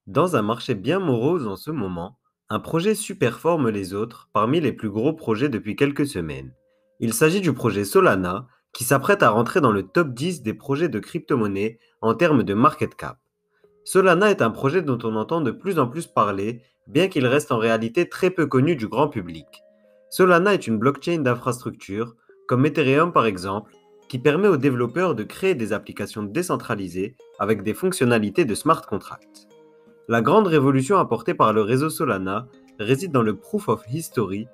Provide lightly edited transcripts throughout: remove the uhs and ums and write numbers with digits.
Dans un marché bien morose en ce moment, un projet superforme les autres parmi les plus gros projets depuis quelques semaines. Il s'agit du projet Solana qui s'apprête à rentrer dans le top 10 des projets de crypto-monnaie en termes de market cap. Solana est un projet dont on entend de plus en plus parler, bien qu'il reste en réalité très peu connu du grand public. Solana est une blockchain d'infrastructure, comme Ethereum par exemple, qui permet aux développeurs de créer des applications décentralisées avec des fonctionnalités de smart contracts. La grande révolution apportée par le réseau Solana réside dans le Proof of History,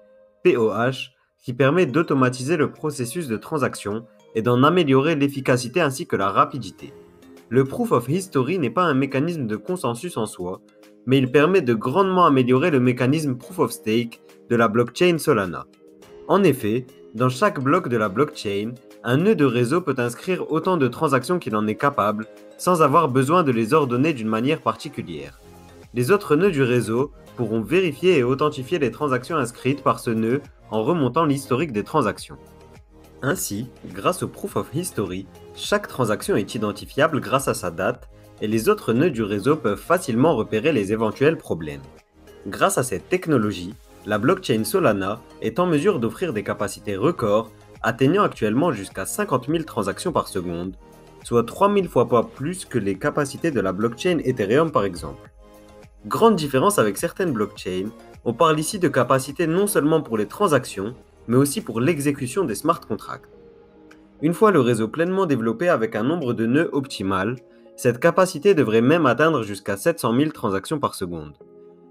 POH, qui permet d'automatiser le processus de transaction et d'en améliorer l'efficacité ainsi que la rapidité. Le Proof of History n'est pas un mécanisme de consensus en soi, mais il permet de grandement améliorer le mécanisme Proof of Stake de la blockchain Solana. En effet, dans chaque bloc de la blockchain, un nœud de réseau peut inscrire autant de transactions qu'il en est capable, sans avoir besoin de les ordonner d'une manière particulière. Les autres nœuds du réseau pourront vérifier et authentifier les transactions inscrites par ce nœud en remontant l'historique des transactions. Ainsi, grâce au Proof of History, chaque transaction est identifiable grâce à sa date et les autres nœuds du réseau peuvent facilement repérer les éventuels problèmes. Grâce à cette technologie, la blockchain Solana est en mesure d'offrir des capacités records, atteignant actuellement jusqu'à 50 000 transactions par seconde, soit 3000 fois pas plus que les capacités de la blockchain Ethereum par exemple. Grande différence avec certaines blockchains, on parle ici de capacités non seulement pour les transactions, mais aussi pour l'exécution des smart contracts. Une fois le réseau pleinement développé avec un nombre de nœuds optimal, cette capacité devrait même atteindre jusqu'à 700 000 transactions par seconde.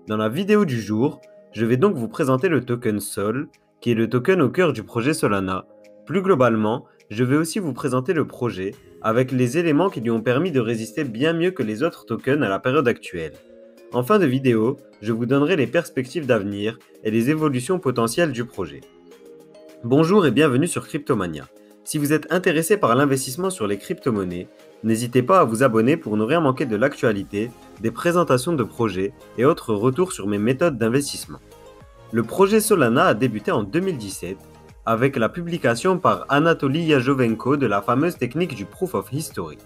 Dans la vidéo du jour, je vais donc vous présenter le token SOL, qui est le token au cœur du projet Solana. Plus globalement, je vais aussi vous présenter le projet, avec les éléments qui lui ont permis de résister bien mieux que les autres tokens à la période actuelle. En fin de vidéo, je vous donnerai les perspectives d'avenir et les évolutions potentielles du projet. Bonjour et bienvenue sur Cryptomania. Si vous êtes intéressé par l'investissement sur les crypto-monnaies, n'hésitez pas à vous abonner pour ne rien manquer de l'actualité, des présentations de projets et autres retours sur mes méthodes d'investissement. Le projet Solana a débuté en 2017 avec la publication par Anatoly Yajovenko de la fameuse technique du Proof of History.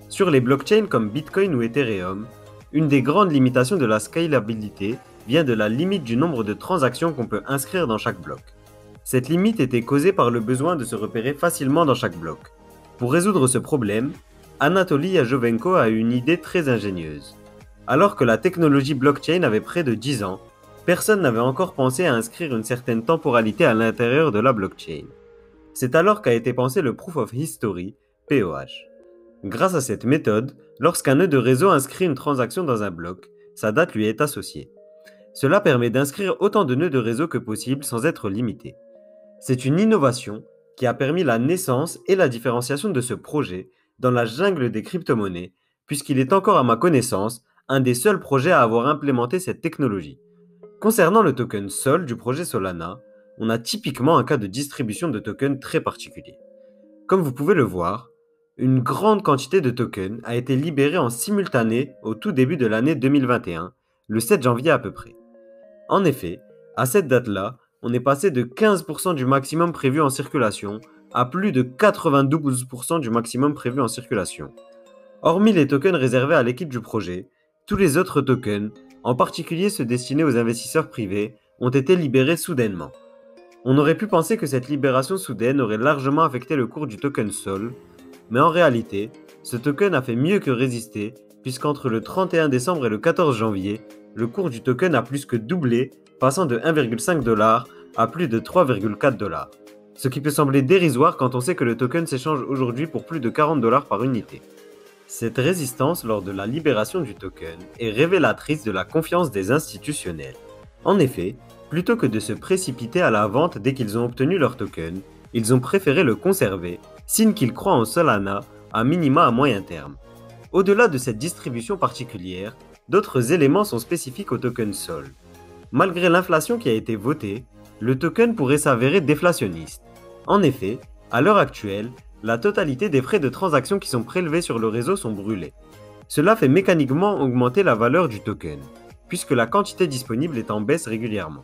Sur les blockchains comme Bitcoin ou Ethereum, une des grandes limitations de la scalabilité vient de la limite du nombre de transactions qu'on peut inscrire dans chaque bloc. Cette limite était causée par le besoin de se repérer facilement dans chaque bloc. Pour résoudre ce problème, Anatoly Yajovenko a eu une idée très ingénieuse. Alors que la technologie blockchain avait près de 10 ans, personne n'avait encore pensé à inscrire une certaine temporalité à l'intérieur de la blockchain. C'est alors qu'a été pensé le Proof of History, POH. Grâce à cette méthode, lorsqu'un nœud de réseau inscrit une transaction dans un bloc, sa date lui est associée. Cela permet d'inscrire autant de nœuds de réseau que possible sans être limité. C'est une innovation qui a permis la naissance et la différenciation de ce projet dans la jungle des crypto-monnaies, puisqu'il est encore à ma connaissance un des seuls projets à avoir implémenté cette technologie. Concernant le token SOL du projet Solana, on a typiquement un cas de distribution de tokens très particulier. Comme vous pouvez le voir, une grande quantité de tokens a été libérée en simultané au tout début de l'année 2021, le 7 janvier à peu près. En effet, à cette date-là, on est passé de 15% du maximum prévu en circulation à plus de 92% du maximum prévu en circulation. Hormis les tokens réservés à l'équipe du projet, tous les autres tokens, en particulier ceux destinés aux investisseurs privés, ont été libérés soudainement. On aurait pu penser que cette libération soudaine aurait largement affecté le cours du token SOL, mais en réalité, ce token a fait mieux que résister, puisqu'entre le 31 décembre et le 14 janvier, le cours du token a plus que doublé, passant de 1,5$ à plus de 3,4$. Ce qui peut sembler dérisoire quand on sait que le token s'échange aujourd'hui pour plus de 40$ par unité. Cette résistance lors de la libération du token est révélatrice de la confiance des institutionnels. En effet, plutôt que de se précipiter à la vente dès qu'ils ont obtenu leur token, ils ont préféré le conserver, signe qu'ils croient en Solana, à minima à moyen terme. Au-delà de cette distribution particulière, d'autres éléments sont spécifiques au token SOL. Malgré l'inflation qui a été votée, le token pourrait s'avérer déflationniste. En effet, à l'heure actuelle, la totalité des frais de transaction qui sont prélevés sur le réseau sont brûlés. Cela fait mécaniquement augmenter la valeur du token, puisque la quantité disponible est en baisse régulièrement.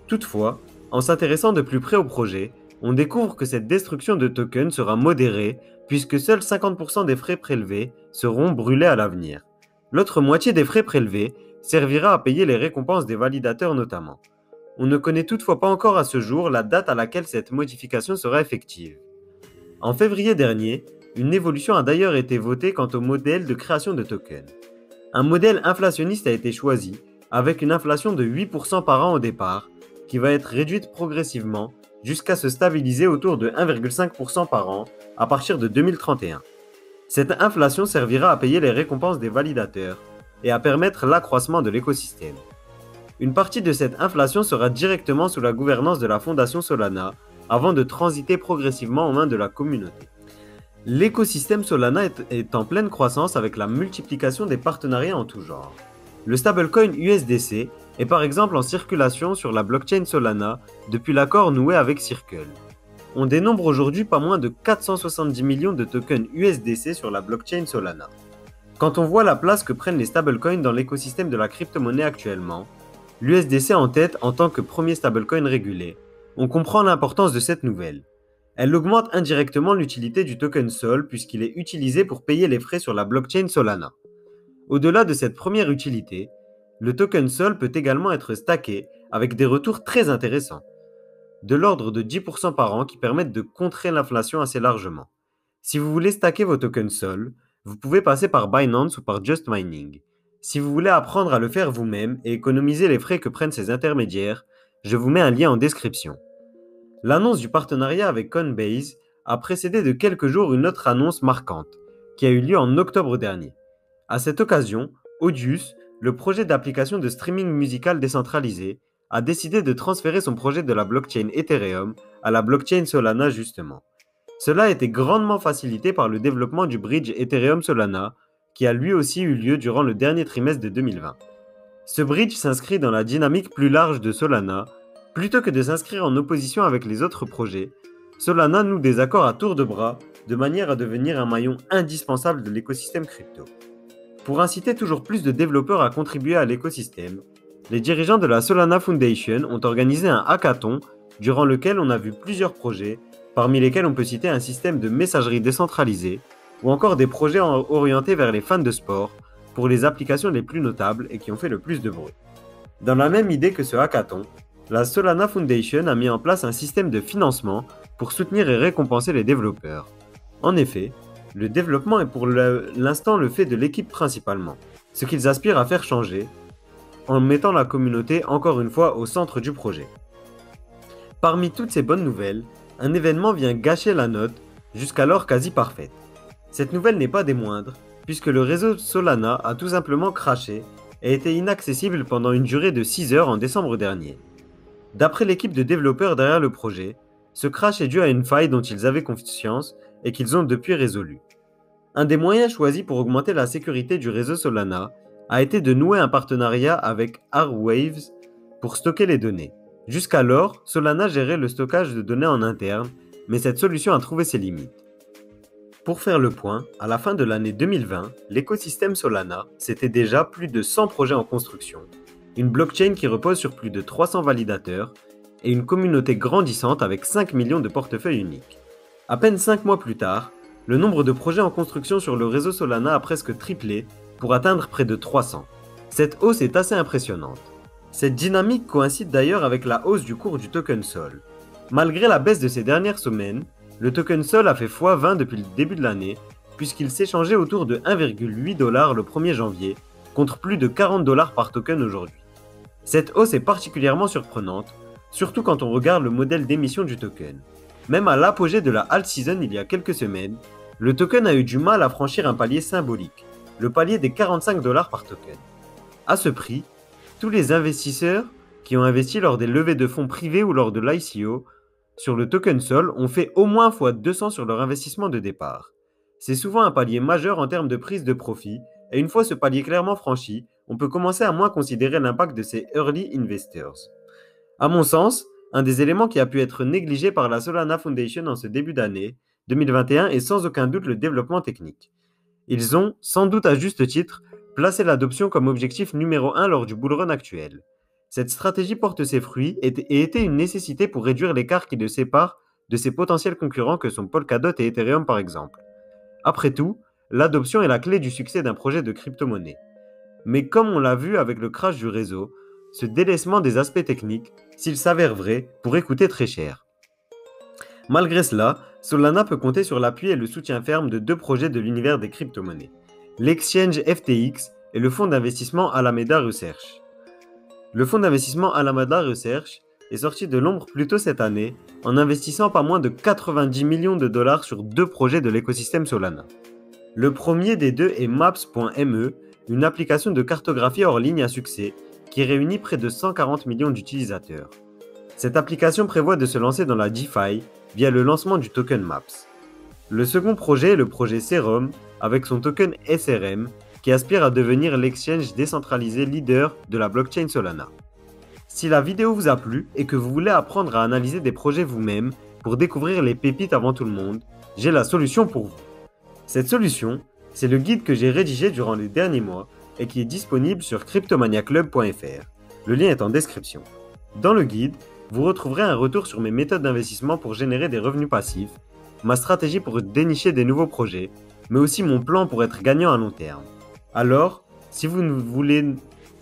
Toutefois, en s'intéressant de plus près au projet, on découvre que cette destruction de tokens sera modérée, puisque seuls 50% des frais prélevés seront brûlés à l'avenir. L'autre moitié des frais prélevés servira à payer les récompenses des validateurs notamment. On ne connaît toutefois pas encore à ce jour la date à laquelle cette modification sera effective. En février dernier, une évolution a d'ailleurs été votée quant au modèle de création de tokens. Un modèle inflationniste a été choisi, avec une inflation de 8% par an au départ, qui va être réduite progressivement jusqu'à se stabiliser autour de 1,5% par an à partir de 2031. Cette inflation servira à payer les récompenses des validateurs et à permettre l'accroissement de l'écosystème. Une partie de cette inflation sera directement sous la gouvernance de la fondation Solana, avant de transiter progressivement aux mains de la communauté. L'écosystème Solana est en pleine croissance avec la multiplication des partenariats en tout genre. Le stablecoin USDC est par exemple en circulation sur la blockchain Solana depuis l'accord noué avec Circle. On dénombre aujourd'hui pas moins de 470 millions de tokens USDC sur la blockchain Solana. Quand on voit la place que prennent les stablecoins dans l'écosystème de la crypto-monnaie actuellement, l'USDC en tête en tant que premier stablecoin régulé, on comprend l'importance de cette nouvelle. Elle augmente indirectement l'utilité du token Sol puisqu'il est utilisé pour payer les frais sur la blockchain Solana. Au-delà de cette première utilité, le token Sol peut également être stacké avec des retours très intéressants, de l'ordre de 10% par an qui permettent de contrer l'inflation assez largement. Si vous voulez stacker vos tokens Sol, vous pouvez passer par Binance ou par Just Mining. Si vous voulez apprendre à le faire vous-même et économiser les frais que prennent ces intermédiaires, je vous mets un lien en description. L'annonce du partenariat avec Coinbase a précédé de quelques jours une autre annonce marquante, qui a eu lieu en octobre dernier. À cette occasion, Audius, le projet d'application de streaming musical décentralisé, a décidé de transférer son projet de la blockchain Ethereum à la blockchain Solana justement. Cela a été grandement facilité par le développement du bridge Ethereum Solana, qui a lui aussi eu lieu durant le dernier trimestre de 2020. Ce bridge s'inscrit dans la dynamique plus large de Solana. Plutôt que de s'inscrire en opposition avec les autres projets, Solana noue des accords à tour de bras de manière à devenir un maillon indispensable de l'écosystème crypto. Pour inciter toujours plus de développeurs à contribuer à l'écosystème, les dirigeants de la Solana Foundation ont organisé un hackathon durant lequel on a vu plusieurs projets, parmi lesquels on peut citer un système de messagerie décentralisée ou encore des projets orientés vers les fans de sport pour les applications les plus notables et qui ont fait le plus de bruit. Dans la même idée que ce hackathon, la Solana Foundation a mis en place un système de financement pour soutenir et récompenser les développeurs. En effet, le développement est pour l'instant le fait de l'équipe principalement, ce qu'ils aspirent à faire changer, en mettant la communauté encore une fois au centre du projet. Parmi toutes ces bonnes nouvelles, un événement vient gâcher la note, jusqu'alors quasi parfaite. Cette nouvelle n'est pas des moindres, puisque le réseau Solana a tout simplement crashé et été inaccessible pendant une durée de 6 heures en décembre dernier. D'après l'équipe de développeurs derrière le projet, ce crash est dû à une faille dont ils avaient conscience et qu'ils ont depuis résolue. Un des moyens choisis pour augmenter la sécurité du réseau Solana a été de nouer un partenariat avec Arwaves pour stocker les données. Jusqu'alors, Solana gérait le stockage de données en interne, mais cette solution a trouvé ses limites. Pour faire le point, à la fin de l'année 2020, l'écosystème Solana, c'était déjà plus de 100 projets en construction, une blockchain qui repose sur plus de 300 validateurs et une communauté grandissante avec 5 millions de portefeuilles uniques. À peine 5 mois plus tard, le nombre de projets en construction sur le réseau Solana a presque triplé pour atteindre près de 300. Cette hausse est assez impressionnante. Cette dynamique coïncide d'ailleurs avec la hausse du cours du token Sol. Malgré la baisse de ces dernières semaines, le token Sol a fait x20 depuis le début de l'année, puisqu'il s'échangeait autour de 1,8$ le 1er janvier, contre plus de 40$ par token aujourd'hui. Cette hausse est particulièrement surprenante, surtout quand on regarde le modèle d'émission du token. Même à l'apogée de la alt season il y a quelques semaines, le token a eu du mal à franchir un palier symbolique, le palier des 45$ par token. À ce prix, tous les investisseurs qui ont investi lors des levées de fonds privés ou lors de l'ICO sur le token Sol ont fait au moins x200 sur leur investissement de départ. C'est souvent un palier majeur en termes de prise de profit, et une fois ce palier clairement franchi, on peut commencer à moins considérer l'impact de ces early investors. À mon sens, un des éléments qui a pu être négligé par la Solana Foundation en ce début d'année 2021 est sans aucun doute le développement technique. Ils ont, sans doute à juste titre, placé l'adoption comme objectif numéro 1 lors du bullrun actuel. Cette stratégie porte ses fruits et était une nécessité pour réduire l'écart qui le sépare de ses potentiels concurrents que sont Polkadot et Ethereum par exemple. Après tout, l'adoption est la clé du succès d'un projet de crypto-monnaie. Mais comme on l'a vu avec le crash du réseau, ce délaissement des aspects techniques, s'il s'avère vrai, pourrait coûter très cher. Malgré cela, Solana peut compter sur l'appui et le soutien ferme de deux projets de l'univers des crypto-monnaies, l'exchange FTX et le fonds d'investissement Alameda Research. Le fonds d'investissement Alameda Research est sorti de l'ombre plus tôt cette année en investissant pas moins de 90 millions de dollars sur deux projets de l'écosystème Solana. Le premier des deux est Maps.me, une application de cartographie hors ligne à succès qui réunit près de 140 millions d'utilisateurs. Cette application prévoit de se lancer dans la DeFi via le lancement du token Maps. Le second projet est le projet Serum avec son token SRM qui aspire à devenir l'exchange décentralisé leader de la blockchain Solana. Si la vidéo vous a plu et que vous voulez apprendre à analyser des projets vous-même pour découvrir les pépites avant tout le monde, j'ai la solution pour vous. Cette solution, c'est le guide que j'ai rédigé durant les derniers mois et qui est disponible sur cryptomaniaclub.fr. Le lien est en description. Dans le guide, vous retrouverez un retour sur mes méthodes d'investissement pour générer des revenus passifs, ma stratégie pour dénicher des nouveaux projets, mais aussi mon plan pour être gagnant à long terme. Alors, si vous ne voulez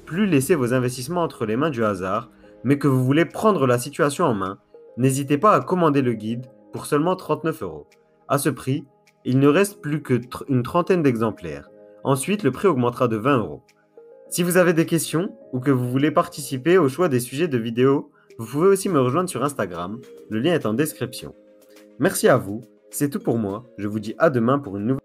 plus laisser vos investissements entre les mains du hasard, mais que vous voulez prendre la situation en main, n'hésitez pas à commander le guide pour seulement 39 €. À ce prix, il ne reste plus qu'une trentaine d'exemplaires. Ensuite, le prix augmentera de 20 €. Si vous avez des questions ou que vous voulez participer au choix des sujets de vidéos, vous pouvez aussi me rejoindre sur Instagram, le lien est en description. Merci à vous, c'est tout pour moi, je vous dis à demain pour une nouvelle